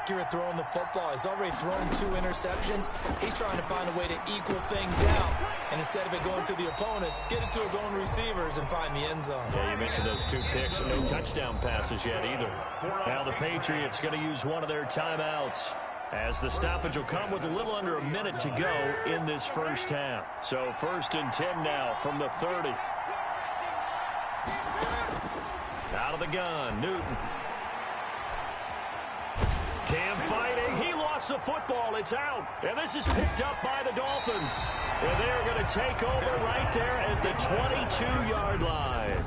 accurate throwing the football. He's already thrown 2 interceptions. He's trying to find a way to equal things out. And instead of it going to the opponents, get it to his own receivers and find the end zone. Yeah, you mentioned those 2 picks and no touchdown passes yet either. Now the Patriots going to use one of their timeouts, as the stoppage will come with a little under a minute to go in this first half. So 1st and 10 now from the 30. Out of the gun, Newton. Cam fighting. He lost the football. It's out. And this is picked up by the Dolphins. And they're going to take over right there at the 22-yard line.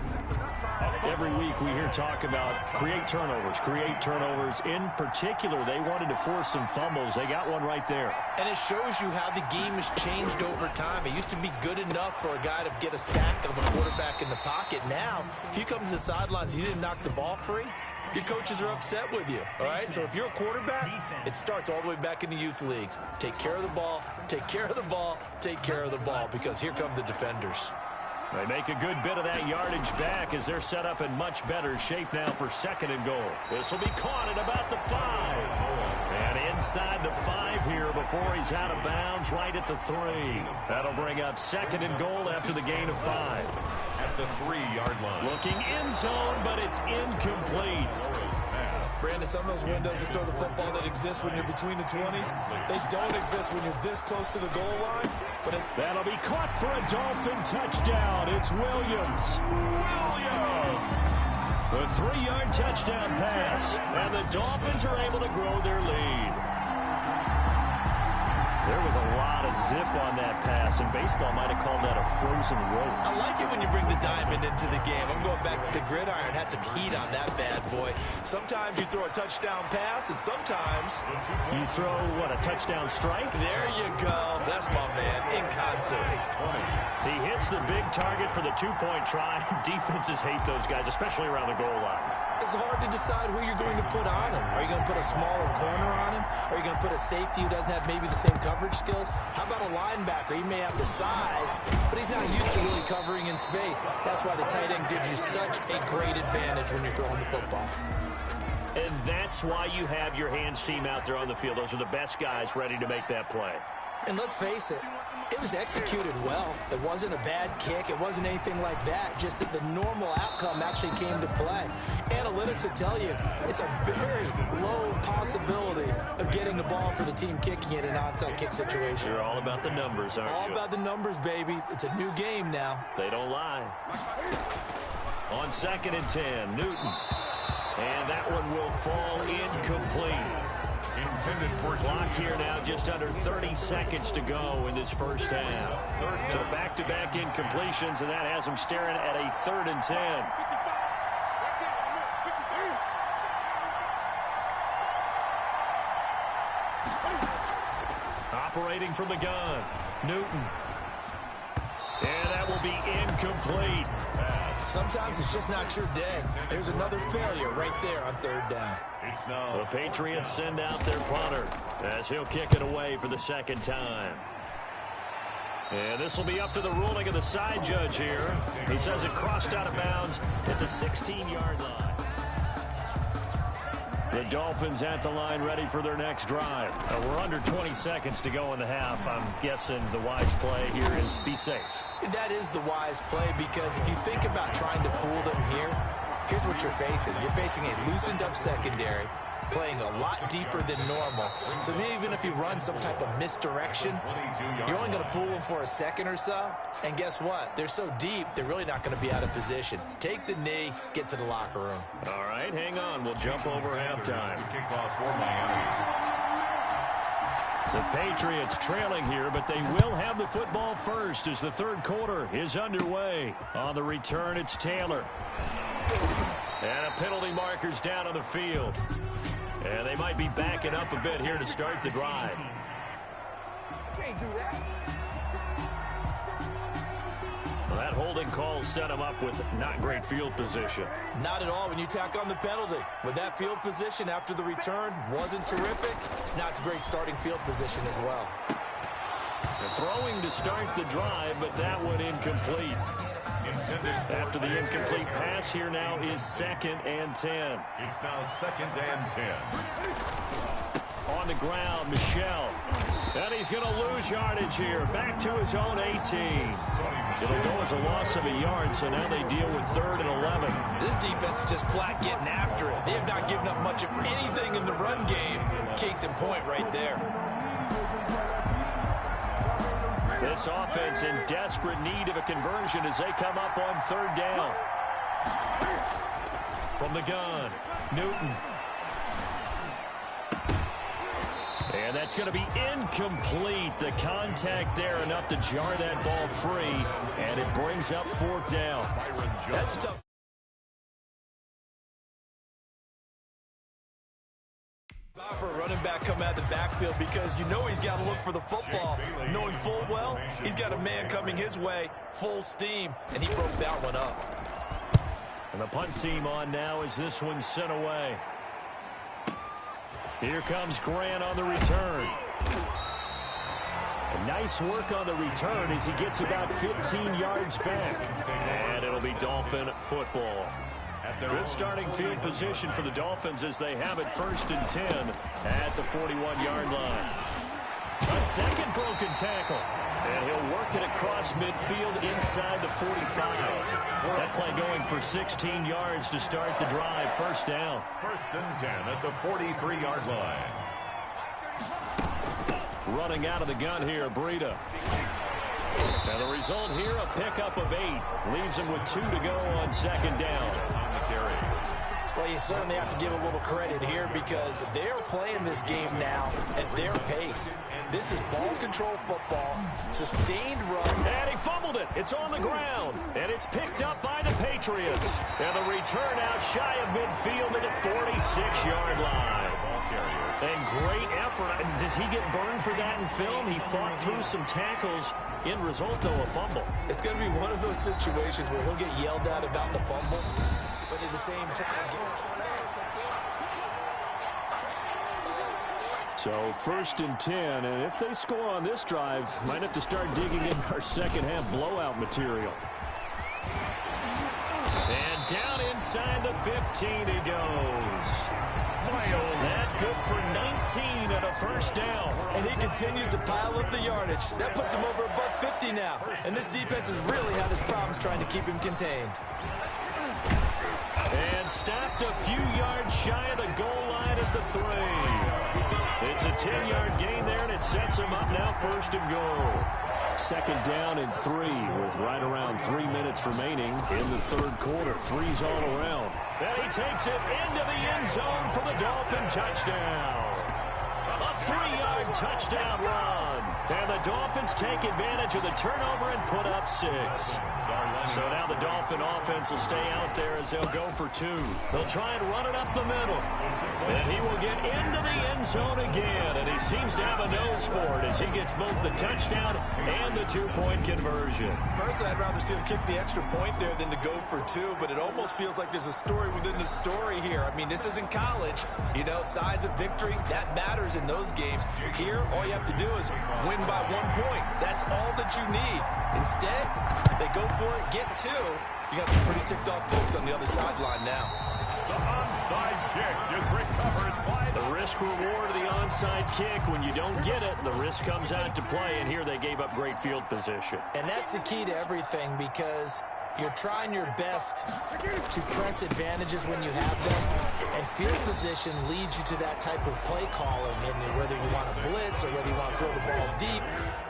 Every week we hear talk about create turnovers. In particular, they wanted to force some fumbles. They got one right there. And it shows you how the game has changed over time. It used to be good enough for a guy to get a sack of a quarterback in the pocket. Now, if you come to the sidelines and you didn't knock the ball free, your coaches are upset with you, all right? So if you're a quarterback, it starts all the way back in the youth leagues. Take care of the ball, take care of the ball, take care of the ball, because here come the defenders. They make a good bit of that yardage back as they're set up in much better shape now for 2nd and goal. This will be caught at about the 5. And inside the 5 here before he's out of bounds right at the 3. That'll bring up 2nd and goal after the gain of 5. At the 3-yard line. Looking end zone, but it's incomplete. Brandon, some of those windows to throw the football that exist when you're between the 20s, they don't exist when you're this close to the goal line. But that'll be caught for a Dolphin touchdown. It's Williams. The 3-yard touchdown pass. And the Dolphins are able to grow their lead. There was a lot of zip on that pass, and baseball might have called that a frozen rope. I like it when you bring the diamond into the game. I'm going back to the gridiron. Had some heat on that bad boy. Sometimes you throw a touchdown pass, and sometimes you throw, what, a touchdown strike? There you go. That's my man, in concert. He hits the big target for the 2-point try. Defenses hate those guys, especially around the goal line. It's hard to decide who you're going to put on him. Are you going to put a smaller corner on him? Are you going to put a safety who doesn't have maybe the same coverage skills? How about a linebacker? He may have the size, but he's not used to really covering in space. That's why the tight end gives you such a great advantage when you're throwing the football. And that's why you have your hands team out there on the field. Those are the best guys ready to make that play. And let's face it, it was executed well. It wasn't a bad kick. It wasn't anything like that. Just that the normal outcome actually came to play. Analytics will tell you it's a very low possibility of getting the ball for the team kicking it in an onside kick situation. You're all about the numbers, aren't you? All about the numbers, baby. It's a new game now. They don't lie. On 2nd and 10, Newton. And that one will fall incomplete. Clock here now, just under 30 seconds to go in this first half. So back-to-back incompletions, and that has them staring at a 3rd and 10. Operating from the gun, Newton. And that will be incomplete. Sometimes it's just not your day. There's another failure right there on 3rd down. The Patriots send out their punter as he'll kick it away for the 2nd time. And this will be up to the ruling of the side judge here. He says it crossed out of bounds at the 16-yard line. The Dolphins at the line ready for their next drive. We're under 20 seconds to go in the half. I'm guessing the wise play here is be safe. That is the wise play, because if you think about trying to fool them here, here's what you're facing. You're facing a loosened up secondary, playing a lot deeper than normal. So even if you run some type of misdirection, you're only going to fool them for a second or so. And guess what? They're so deep, they're really not going to be out of position. Take the knee, get to the locker room. All right, hang on. We'll jump over halftime. The Patriots trailing here, but they will have the football first as the 3rd quarter is underway. On the return, it's Taylor. And a penalty marker's down on the field. And they might be backing up a bit here to start the drive. Can't do that. Well, that holding call set him up with not great field position. Not at all when you tack on the penalty. With that field position after the return wasn't terrific, it's not a great starting field position as well. The throwing to start the drive, but that one incomplete. After the incomplete pass, here now is 2nd and 10. It's now 2nd and 10. on the ground, Michel. And he's going to lose yardage here. Back to his own 18. It'll go as a loss of a yard, so now they deal with 3rd and 11. This defense is just flat getting after it. They have not given up much of anything in the run game. Case in point right there. This offense in desperate need of a conversion as they come up on 3rd down. From the gun, Newton. And that's going to be incomplete. The contact there enough to jar that ball free, and it brings up 4th down. That's tough. For a running back come out of the backfield because you know he's got to look for the football. Knowing full well, he's got a man coming his way, full steam, and he broke that one up. And the punt team on now as this one's sent away. Here comes Grant on the return. And nice work on the return as he gets about 15 yards back. And it'll be Dolphin football. Good starting field position for the Dolphins as they have it 1st and 10 at the 41-yard line. A second broken tackle. And he'll work it across midfield inside the 45. That play going for 16 yards to start the drive. 1st down. 1st and 10 at the 43-yard line. Running out of the gun here, Breida. And the result here, a pickup of 8. Leaves him with 2 to go on 2nd down. Well, you certainly have to give a little credit here because they're playing this game now at their pace. This is ball control football, sustained run. And he fumbled it. It's on the ground. And it's picked up by the Patriots. And the return out shy of midfield at the 46-yard line. And great effort. Does he get burned for that in film? He fought through some tackles. End result, though, a fumble. It's going to be one of those situations where he'll get yelled at about the fumble, but at the same time... So 1st and 10, and if they score on this drive, might have to start digging in our second-half blowout material. And down inside the 15 he goes. That good for 19 at a 1st down. And he continues to pile up the yardage. That puts him over $150 now. And this defense has really had his problems trying to keep him contained. And stopped a few yards shy of the goal line at the 3. It's a 10-yard gain there, and it sets him up now 1st and goal. 2nd down and 3 with right around 3 minutes remaining in the 3rd quarter. 3's all around. And he takes it into the end zone for the Dolphin touchdown. A 3-yard touchdown run. And the Dolphins take advantage of the turnover and put up 6. So now the Dolphin offense will stay out there as they'll go for 2. They'll try and run it up the middle. And he will get into the end zone again. And he seems to have a nose for it as he gets both the touchdown and the 2-point conversion. Personally, I'd rather see him kick the extra point there than to go for 2, but it almost feels like there's a story within the story here. I mean, this isn't college. You know, size of victory, that matters in those games. Here, all you have to do is win by 1 point. That's all that you need. Instead, they go for it, get 2. You got some pretty ticked off folks on the other sideline now. The onside kick is recovered by the risk reward of the onside kick. When you don't get it, the risk comes out to play, and here they gave up great field position. And that's the key to everything because you're trying your best to press advantages when you have them, and field position leads you to that type of play calling, and whether you want to blitz or whether you want to throw the ball deep,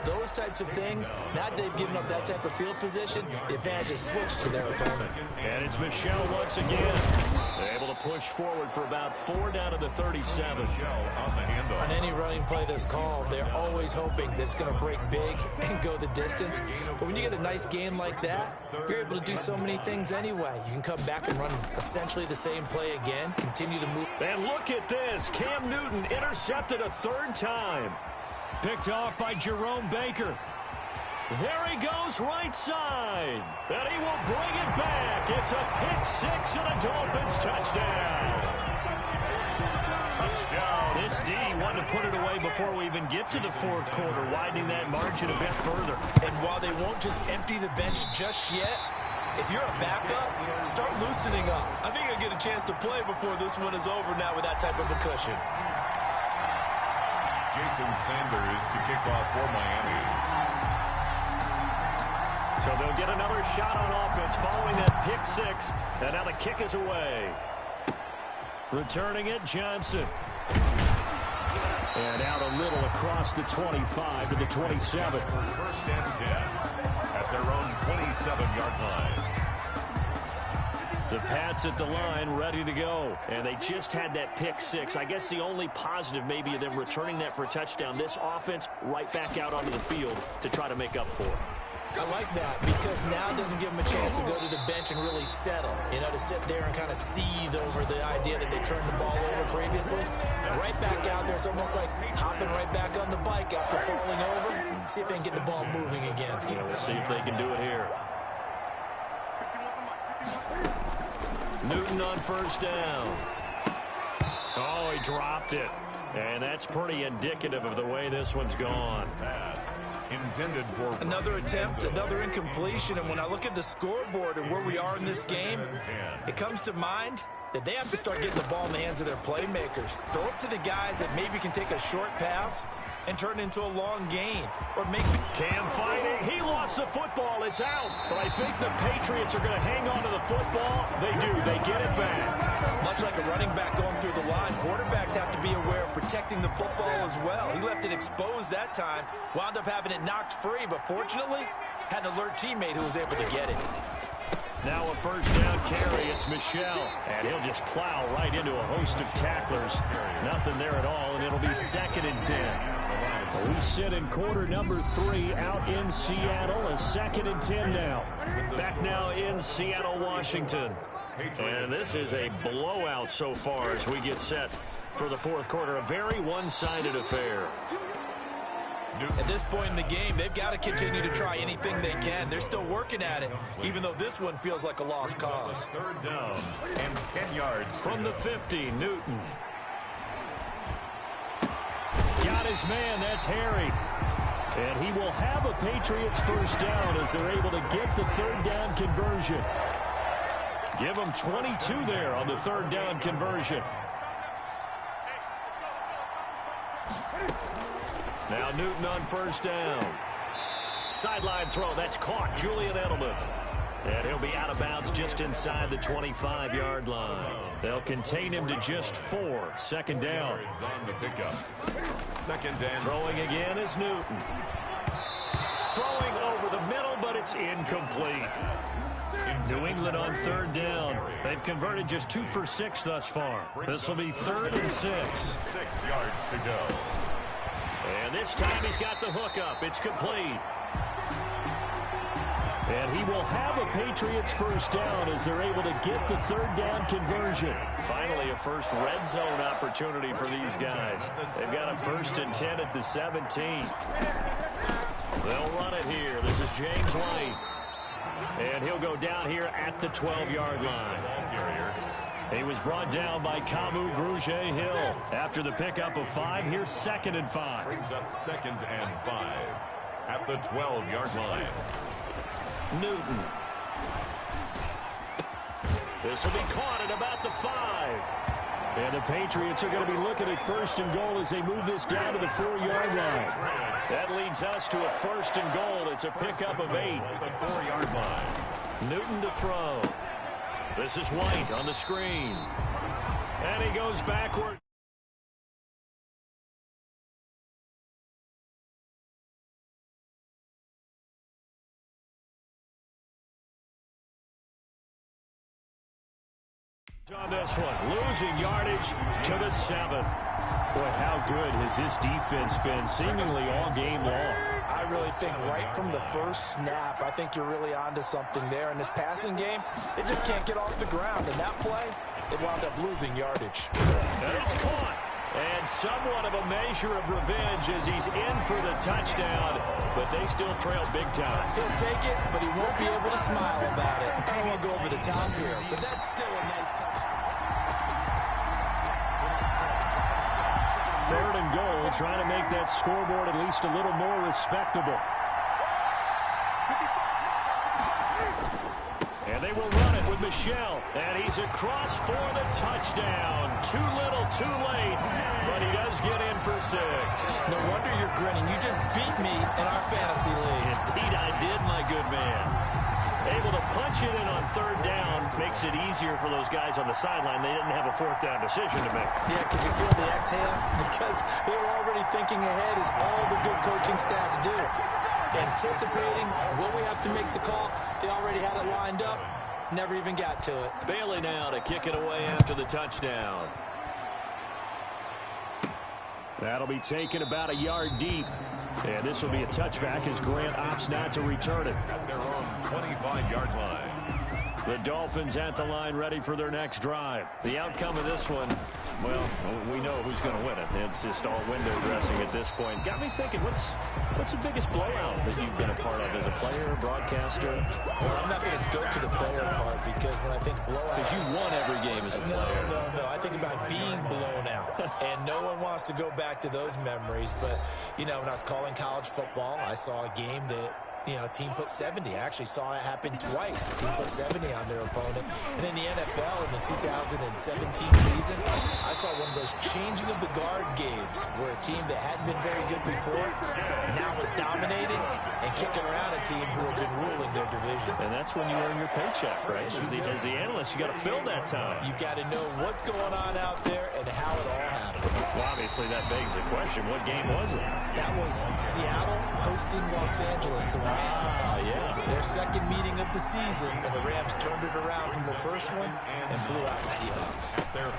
those types of things. Now they've given up that type of field position, the advantage is switched to their opponent. And it's Michel once again. They're able to push forward for about 4 down to the 37. On any running play that's called, they're always hoping that it's going to break big and go the distance. But when you get a nice game like that, you're able to do so many things anyway. You can come back and run essentially the same play again, continue to move. And look at this. Cam Newton intercepted a 3rd time. Picked off by Jerome Baker. There he goes right side. And he will bring it back. It's a pick 6 and a Dolphins touchdown. Touchdown. This D wanted to put it away before we even get to the 4th quarter, widening that margin a bit further. And while they won't just empty the bench just yet, if you're a backup, start loosening up. I think you'll get a chance to play before this one is over now with that type of a cushion. Jason Sanders to kick off for Miami. So they'll get another shot on offense following that pick six. And now the kick is away. Returning it, Johnson. And out a little across the 25 to the 27. First and 10 at their own 27-yard line. The Pats at the line, ready to go. And they just had that pick six. I guess the only positive maybe of them returning that for a touchdown. This offense right back out onto the field to try to make up for it. I like that because now it doesn't give them a chance to go to the bench and really settle. You know, to sit there and kind of seethe over the idea that they turned the ball over previously. Right back out there. It's almost like hopping right back on the bike after falling over. See if they can get the ball moving again. Yeah, we'll see if they can do it here. Newton on first down. Oh, he dropped it. And that's pretty indicative of the way this one's gone. Pass intended for another attempt, another incompletion. And when I look at the scoreboard and where we are in this game, it comes to mind that they have to start getting the ball in the hands of their playmakers. Throw it to the guys that maybe can take a short pass and turn it into a long gain. Or make Cam fighting. He lost the football. It's out. But I think the Patriots are going to hang on to the football. They do. They get it back. Much like a running back going through the line, quarterbacks have to be aware of protecting the football as well. He left it exposed that time, wound up having it knocked free, but fortunately had an alert teammate who was able to get it. Now a first down carry. It's Michel. And he'll just plow right into a host of tacklers. Nothing there at all, and it'll be 2nd and 10. We sit in quarter number 3 out in Seattle. A 2nd and 10 now. Back now in Seattle, Washington. And this is a blowout so far as we get set for the fourth quarter. A very one-sided affair. At this point in the game, they've got to continue to try anything they can. They're still working at it, even though this one feels like a lost cause. Third down and 10 yards. From the 50, Newton. Got his man, that's Harry. And he will have a Patriots first down as they're able to get the third down conversion. Give them 22 there on the third down conversion. Now Newton on first down. Sideline throw, that's caught. Julian Edelman. And he'll be out of bounds just inside the 25-yard line. They'll contain him to just 4. 2nd down. On the pickup. 2nd and throwing again is Newton. Throwing over the middle, but it's incomplete. New England on third down. They've converted just 2 for 6 thus far. This will be 3rd and 6. 6 yards to go. And this time he's got the hook up. It's complete. And he will have a Patriots first down as they're able to get the third down conversion. Finally, a first red zone opportunity for these guys. They've got a 1st and 10 at the 17. They'll run it here. This is James White. And he'll go down here at the 12-yard line. He was brought down by Kamu Grugier-Hill. After the pickup of 5, here's 2nd and 5. Brings up 2nd and 5 at the 12-yard line. Newton. This will be caught at about the 5. And the Patriots are going to be looking at 1st and goal as they move this down to the 4-yard line. That leads us to a 1st and goal. It's a pickup of 8. At the 4-yard line. Newton to throw. This is White on the screen. And he goes backward. On this one, losing yardage to the 7. Boy, how good has this defense been seemingly all game long? I really think right from the first snap, I think you're really onto something there. In this passing game, they just can't get off the ground. In that play, they wound up losing yardage. And it's caught. And somewhat of a measure of revenge as he's in for the touchdown, but they still trail big time. He'll take it, but he won't be able to smile about it. I don't want to go over the top here, but that's still a nice touchdown. 3rd and goal, trying to make that scoreboard at least a little more respectable. And they will run it with with Michelle, and he's across for the touchdown. Too little, too late, but he does get in for 6. No wonder you're grinning. You just beat me in our fantasy league. Indeed I did, my good man. Able to punch it in on 3rd down makes it easier for those guys on the sideline. They didn't have a 4th down decision to make. Yeah, could you feel the exhale? Because they were already thinking ahead, as all the good coaching staffs do. Anticipating, will we have to make the call? They already had it lined up. Never even got to it. Bailey now to kick it away after the touchdown. That'll be taken about a yard deep. And this will be a touchback as Grant opts not to return it. At their own 25-yard line. The Dolphins at the line ready for their next drive. The outcome of this one, well, we know who's going to win it. It's just all window dressing at this point. Got me thinking, what's the biggest blowout that you've been a part of as a player, broadcaster? Well, I'm not going to go to the player part, because when I think blowout... Because you won every game as a player. No. I think about being blown out. And no one wants to go back to those memories. But, you know, when I was calling college football, I saw a game that, you know, a team put 70. I actually saw it happen twice. A team put 70 on their opponent. And in the NFL, in the 2017 season, I saw one of those changing of the guard games where a team that hadn't been very good before now was dominating and kicking around a team who had been ruling their division. And that's when you earn your paycheck, right? As the analyst, you got to fill that time. You've got to know what's going on out there and how it all happened. Well, obviously, that begs the question, what game was it? That was Seattle hosting Los Angeles, the Rams. Yeah. Their second meeting of the season, and the Rams turned it around from the first one and blew out the Seahawks.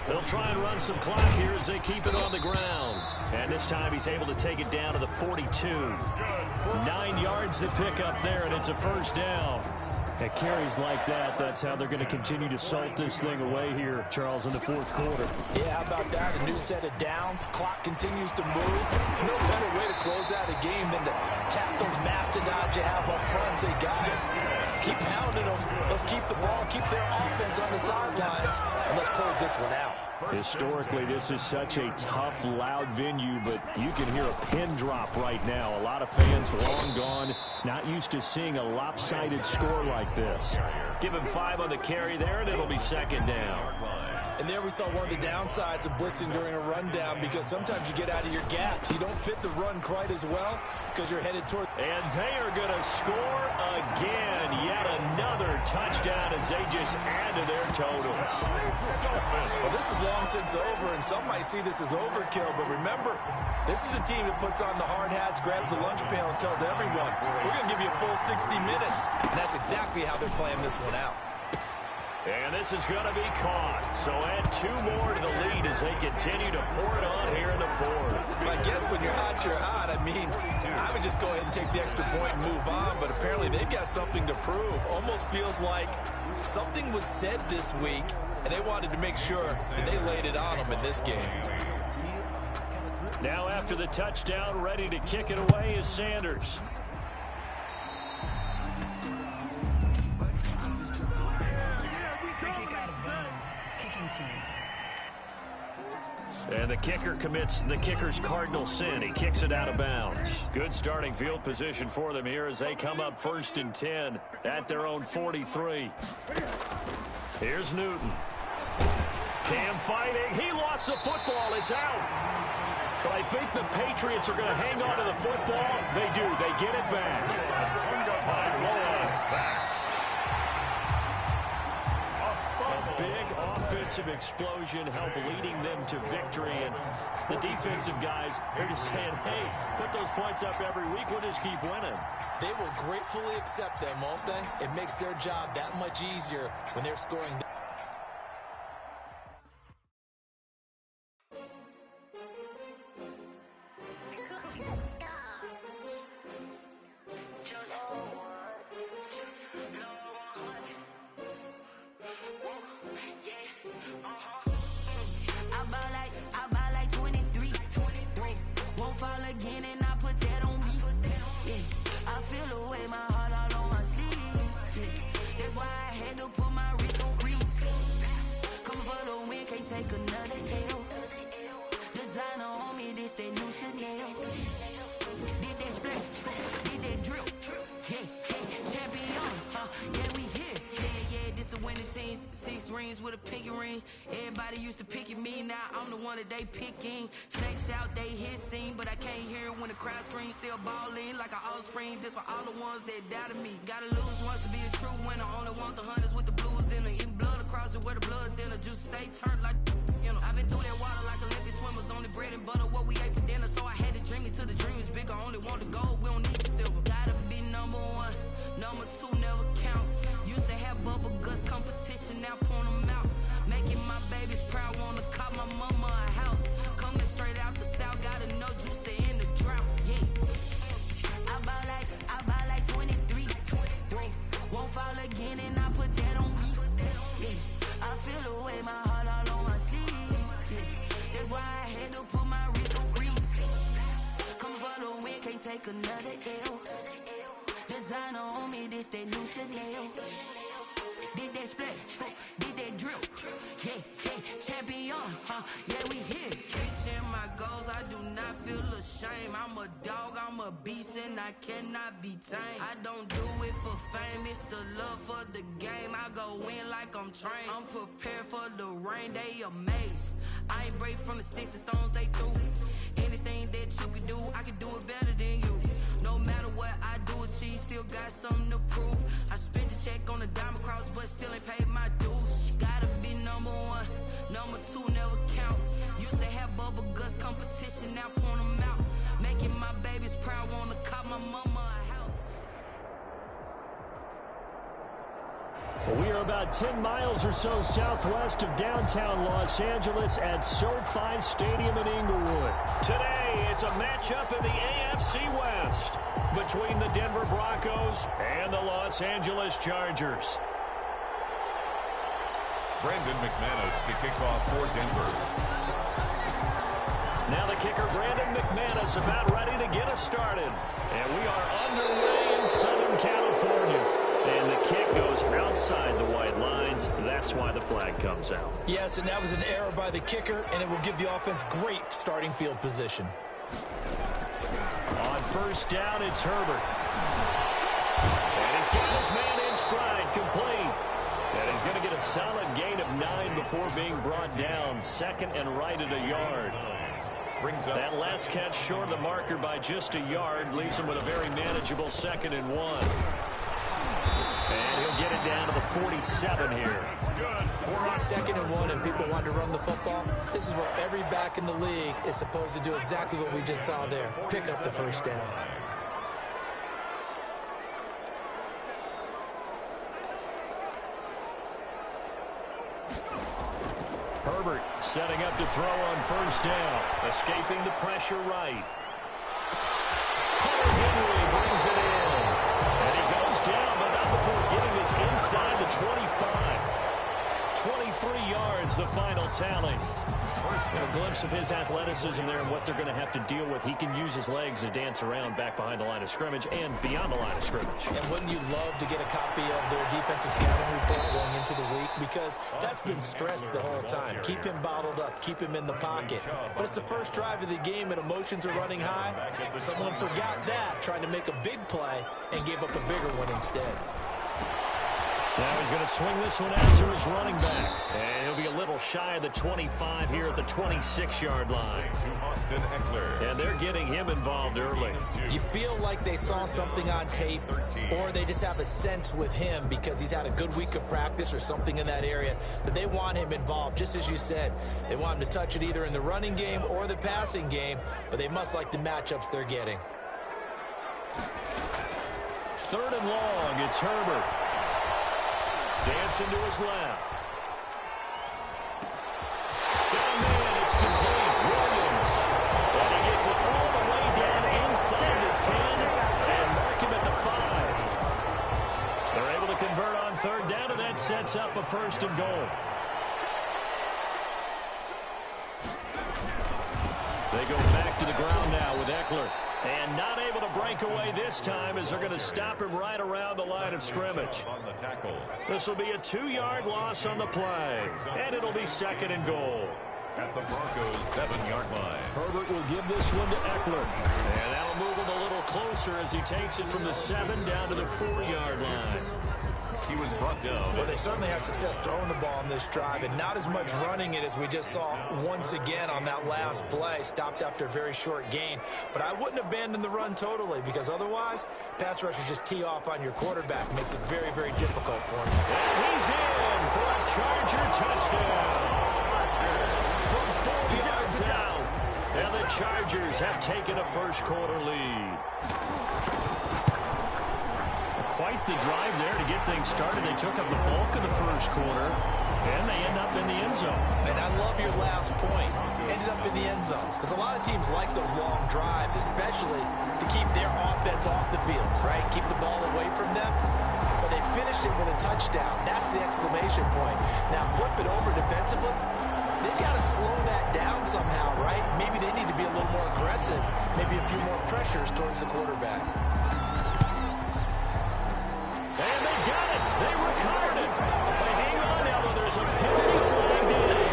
They'll try and run some clock here as they keep it on the ground. And this time he's able to take it down to the 42. 9 yards to pick up there, and it's a 1st down. At carries like that, that's how they're going to continue to salt this thing away here, Charles, in the 4th quarter. Yeah, how about that? A new set of downs. Clock continues to move. No better way to close out a game than to tap those mastodons you have up front and say, guys, keep pounding them. Let's keep the ball, keep their offense on the sidelines, and let's close this one out. Historically, this is such a tough, loud venue, but you can hear a pin drop right now. A lot of fans long gone, not used to seeing a lopsided score like this. Give him 5 on the carry there, and it'll be 2nd down. And there we saw one of the downsides of blitzing during a rundown, because sometimes you get out of your gaps. You don't fit the run quite as well because you're headed toward... And they are going to score again. Yet another touchdown as they just add to their totals. Well, this is long since over, and some might see this as overkill, but remember, this is a team that puts on the hard hats, grabs the lunch pail, and tells everyone, we're going to give you a full 60 minutes. And that's exactly how they're playing this one out. And this is going to be caught. So add 2 more to the lead as they continue to pour it on here in the 4th. I guess when you're hot, you're hot. I mean, I would just go ahead and take the extra point and move on, but apparently they've got something to prove. Almost feels like something was said this week, and they wanted to make sure that they laid it on them in this game. Now after the touchdown, ready to kick it away is Sanders. And the kicker commits the kicker's cardinal sin. He kicks it out of bounds. Good starting field position for them here as they come up 1st and 10 at their own 43. Here's Newton. Cam fighting. He lost the football. It's out. But I think the Patriots are going to hang on to the football. They do. They get it back. Big offensive explosion help leading them to victory, and the defensive guys are just saying, hey, put those points up every week, we'll just keep winning. They will gratefully accept them, won't they? It makes their job that much easier when they're scoring. one that they picking. Snakes out, they hissing, but I can't hear when the crowd screams. Still balling like an offspring. This for all the ones that doubted me. Gotta lose once to be a true winner. Only want the hunters with the blues in it. Eating blood across it where the blood thinner. Juice stay turned like, you know. I've been through that water like Olympic swimmers. Only bread and butter what we ate for dinner. So I had to dream it till the dream is bigger. Only want the gold, we don't need the silver. Gotta be number one, number two never count. Used to have bubble guts competition, now point them out. Making my babies proud, wanna call my mama a house. Coming straight out the south, gotta know juice to end the drought. Yeah, I buy like 23. Won't fall again, and I put that on me. Yeah, I feel the way, my heart all on my sleeve. Yeah, that's why I had to put my wrist on freeze. Coming for the win, can't take another L. Designer on me, this that new Chanel. Did that splash, did that drip. Yeah, champion, yeah, we here. Reaching my goals, I do not feel ashamed. I'm a dog, I'm a beast, and I cannot be tamed. I don't do it for fame, it's the love for the game. I go in like I'm trained. I'm prepared for the rain, they amazed. I ain't break from the sticks and stones they threw. Anything that you could do, I could do it better than you. No matter what I do achieve, still got something to prove. I spent the check on the diamond cross, but still ain't paid my dues. Gotta be number one, number two never count. Used to have bubble guts competition, now point them out. Making my babies proud, wanna call my mama a house. Well, we are about 10 miles or so southwest of downtown Los Angeles at SoFi Stadium in Inglewood. Today, it's a matchup in the AFC West between the Denver Broncos and the Los Angeles Chargers. Brandon McManus to kick off for Denver. Now the kicker, Brandon McManus, about ready to get us started. And we are underway in Southern California. And the kick goes outside the white lines. That's why the flag comes out. Yes, and that was an error by the kicker, and it will give the offense great starting field position. On first down, it's Herbert. And he's got his man in stride, complete. And he's going to get a solid gain of 9 before being brought down. Second and right at a yard. That last catch short of the marker by just a yard leaves him with a very manageable 2nd and 1. And he'll get it down to the 47 here. 2nd and 1, and people want to run the football. This is where every back in the league is supposed to do exactly what we just saw there. Pick up the first down. Herbert setting up to throw on first down. Escaping the pressure right. Henry brings it in. And he goes down, but not before getting this inside the 25. 23 yards, the final tally. A glimpse of his athleticism there and what they're going to have to deal with. He can use his legs to dance around back behind the line of scrimmage and beyond the line of scrimmage. And wouldn't you love to get a copy of their defensive scouting report going into the week? Because that's been stressed the whole time. Keep him bottled up. Keep him in the pocket. But it's the first drive of the game and emotions are running high. Someone forgot that, trying to make a big play and gave up a bigger one instead. Now he's going to swing this one out to his running back. And he'll be a little shy of the 25 here at the 26-yard line. And they're getting him involved early. You feel like they saw something on tape, or they just have a sense with him because he's had a good week of practice or something in that area that they want him involved. Just as you said, they want him to touch it either in the running game or the passing game, but they must like the matchups they're getting. 3rd and long, it's Herbert. Dancing to his left. Down it's complete. Williams. And he gets it all the way down inside the 10 and mark him at the 5. They're able to convert on 3rd down, and that sets up a 1st and goal. They go back to the ground now with Eckler. And not able to break away this time as they're going to stop him right around the line of scrimmage. This will be a 2-yard loss on the play. And it'll be 2nd and goal. At the Broncos' 7-yard line. Herbert will give this one to Eckler. And that'll move him a little closer as he takes it from the 7 down to the 4-yard line. He was brought down. Well, they certainly had success throwing the ball on this drive and not as much running it as we just saw once again on that last play. Stopped after a very short gain. But I wouldn't abandon the run totally because otherwise, pass rushers just tee off on your quarterback. Makes it very, very difficult for him. And he's in for a Charger touchdown. From 4 yards out. And the Chargers have taken a first-quarter lead. Quite the drive there to get things started. They took up the bulk of the first quarter, and they end up in the end zone. And I love your last point. Ended up in the end zone. Because a lot of teams like those long drives, especially to keep their offense off the field, right? Keep the ball away from them. But they finished it with a touchdown. That's the exclamation point. Now flip it over defensively. They've got to slow that down somehow, right? Maybe they need to be a little more aggressive. Maybe a few more pressures towards the quarterback. And they got it. They recovered it. But hang on now, though. There's a penalty flag today.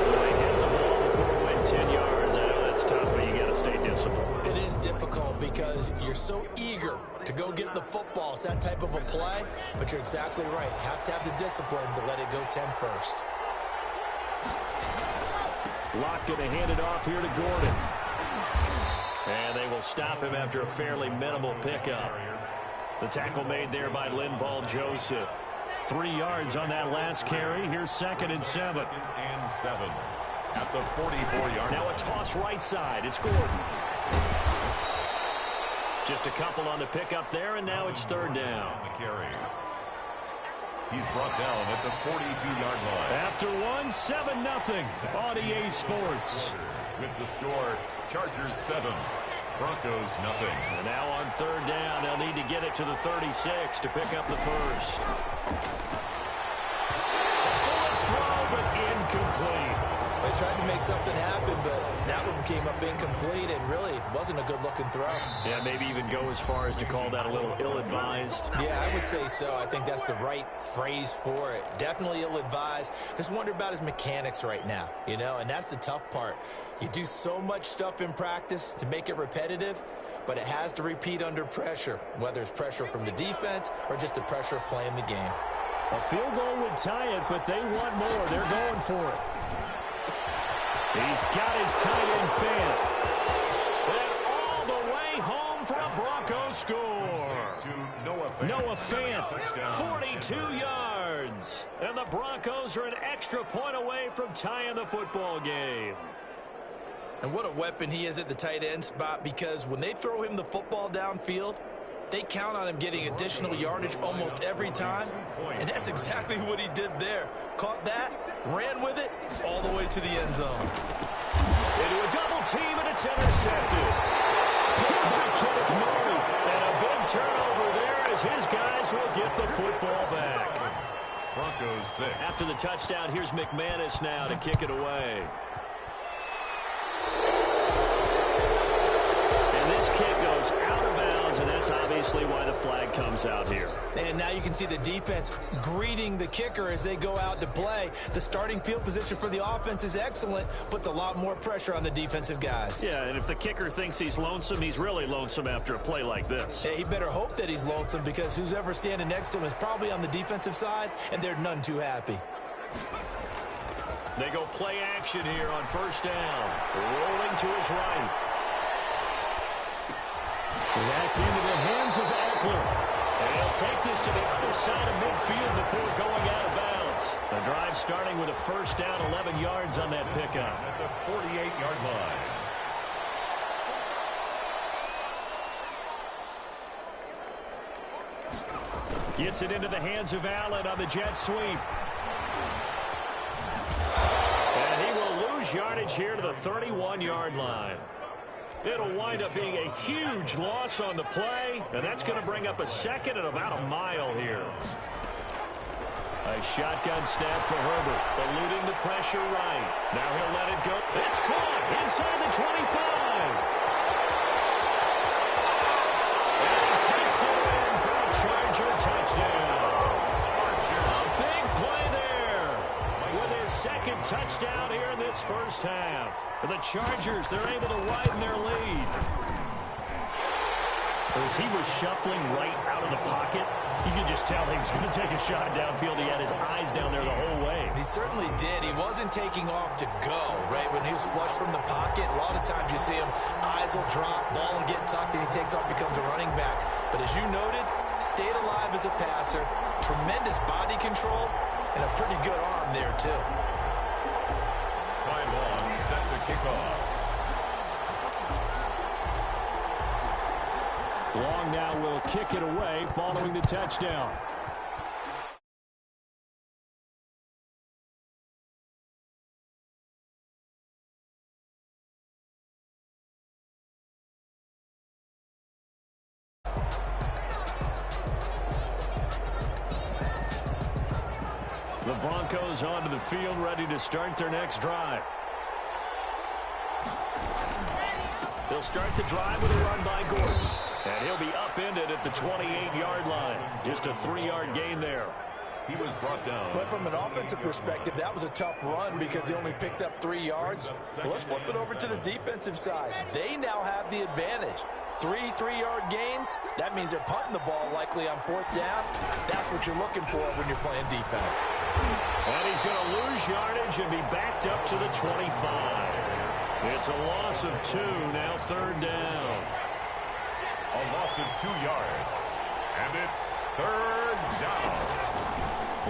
So they hit the ball before it went 10 yards. I know that's tough, but you got to stay disciplined. It is difficult because you're so eager to go get the football. It's that type of a play, but you're exactly right. You have to have the discipline to let it go 10 first. Locke going to hand it off here to Gordon. And they will stop him after a fairly minimal pickup. The tackle made there by Linval Joseph. 3 yards on that last carry. Here's 2nd and 7. 2nd and 7 at the 44-yard. Now a toss right side. It's Gordon. Just a couple on the pickup there, and now it's 3rd down. The carry. He's brought down at the 42-yard line. After 7-0 on EA Sports. With the score, Chargers 7, Broncos nothing. And now on 3rd down, they'll need to get it to the 36 to pick up the first. Bullet throw, but incomplete. They tried to make something happen, but that one came up incomplete and really wasn't a good-looking throw. Yeah, maybe even go as far as to call that a little ill-advised. Yeah, I would say so. I think that's the right phrase for it. Definitely ill-advised. Just wonder about his mechanics right now, you know, and that's the tough part. You do so much stuff in practice to make it repetitive, but it has to repeat under pressure, whether it's pressure from the defense or just the pressure of playing the game. A field goal would tie it, but they want more. They're going for it. He's got his tight end fan. And all the way home for a Broncos score. Noah Fant, 42 yards. And the Broncos are an extra point away from tying the football game. And what a weapon he is at the tight end spot, because when they throw him the football downfield, they count on him getting additional yardage almost every time. And that's exactly what he did there. Caught that, ran with it, all the way to the end zone. Into a double team, and it's intercepted. Picked by Kenneth Murray. And a big turnover there as his guys will get the football back. Broncos 6. After the touchdown, here's McManus now to kick it away. And this kick goes out of bounds, and that's obviously why the flag comes out here. And now you can see the defense greeting the kicker as they go out to play. The starting field position for the offense is excellent, puts a lot more pressure on the defensive guys. Yeah, and if the kicker thinks he's lonesome, he's really lonesome after a play like this. Yeah, he better hope that he's lonesome, because who's ever standing next to him is probably on the defensive side, and they're none too happy. They go play action here on 1st down. Rolling to his right. That's into the hands of Eckler. And he'll take this to the other side of midfield before going out of bounds. The drive starting with a 1st down, 11 yards on that pickup. At the 48-yard line. Gets it into the hands of Allen on the jet sweep. And he will lose yardage here to the 31-yard line. It'll wind up being a huge loss on the play, and that's going to bring up a 2nd and about a mile here. A shotgun snap for Herbert, eluding the pressure right. Now he'll let it go. It's caught inside the 25. And he takes it in for a Charger touchdown. A big play there with his 2nd touchdown here in this 1st half. The Chargers, they're able to widen their lead. As he was shuffling right out of the pocket, you could just tell he was going to take a shot downfield. He had his eyes down there the whole way. He certainly did. He wasn't taking off to go, right? When he was flush from the pocket, a lot of times you see him, eyes will drop, ball will get tucked, and he takes off, becomes a running back. But as you noted, stayed alive as a passer, tremendous body control, and a pretty good arm there, too. Time on, set to kick off. Long now will kick it away following the touchdown. The Broncos onto the field, ready to start their next drive. They'll start the drive with a run by Gordon. And he'll be upended at the 28-yard line. Just a 3-yard gain there. He was brought down. But from an offensive perspective, that was a tough run because he only picked up 3 yards. Well, let's flip it over to the defensive side. They now have the advantage. 3-3-yard gains, that means they're punting the ball likely on 4th down. That's what you're looking for when you're playing defense. And he's going to lose yardage and be backed up to the 25. It's a loss of 2, now 3rd down. A loss of 2 yards. And it's 3rd down.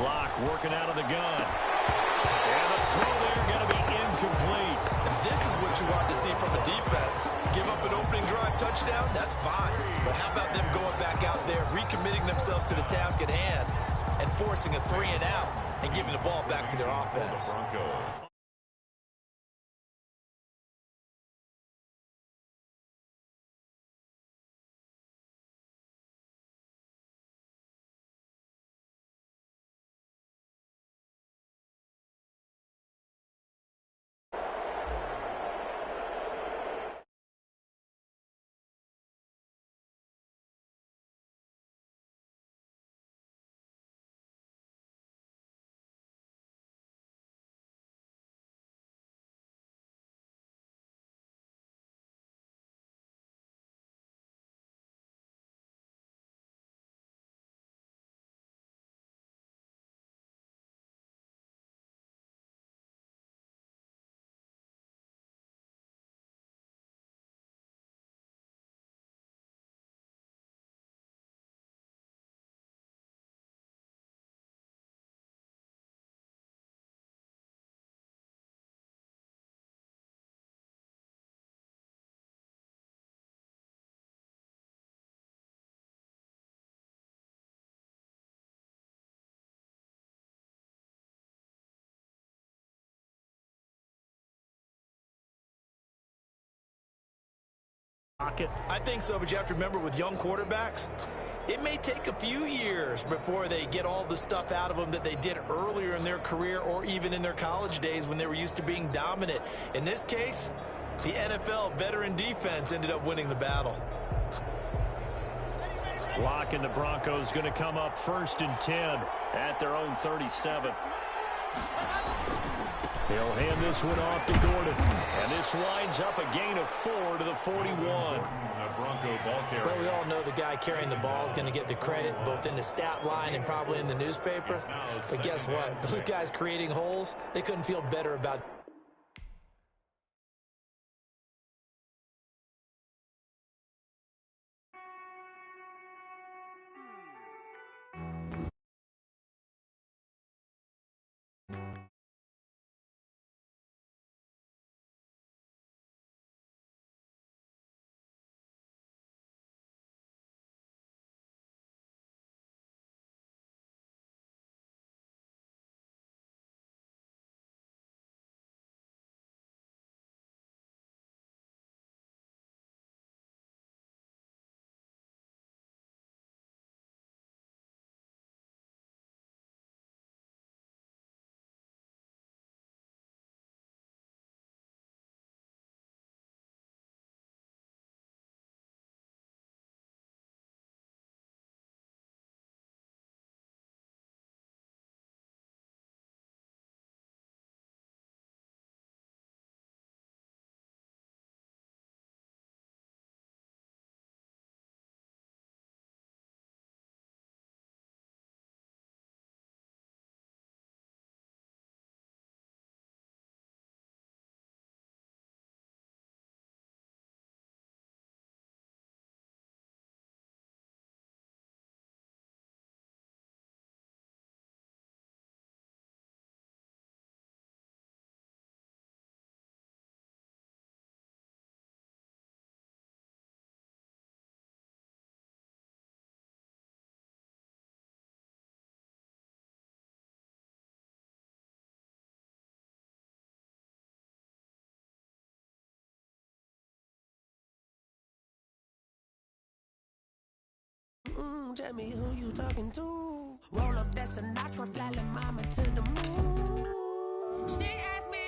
Block working out of the gun. And the throw there going to be incomplete. And this is what you want to see from a defense. Give up an opening drive touchdown, that's fine. But how about them going back out there, recommitting themselves to the task at hand, and forcing a 3 and out, and giving the ball back to their offense. I think so, but you have to remember with young quarterbacks, it may take a few years before they get all the stuff out of them that they did earlier in their career or even in their college days when they were used to being dominant. In this case, the NFL veteran defense ended up winning the battle. Block and the Broncos going to come up 1st and 10 at their own 37. He'll hand this one off to Gordon. And this winds up a gain of 4 to the 41. But we all know the guy carrying the ball is going to get the credit both in the stat line and probably in the newspaper. But guess what? Those guys creating holes, they couldn't feel better about Tell me who you talking to. Roll up that Sinatra, fly la mama to the moon. She asked me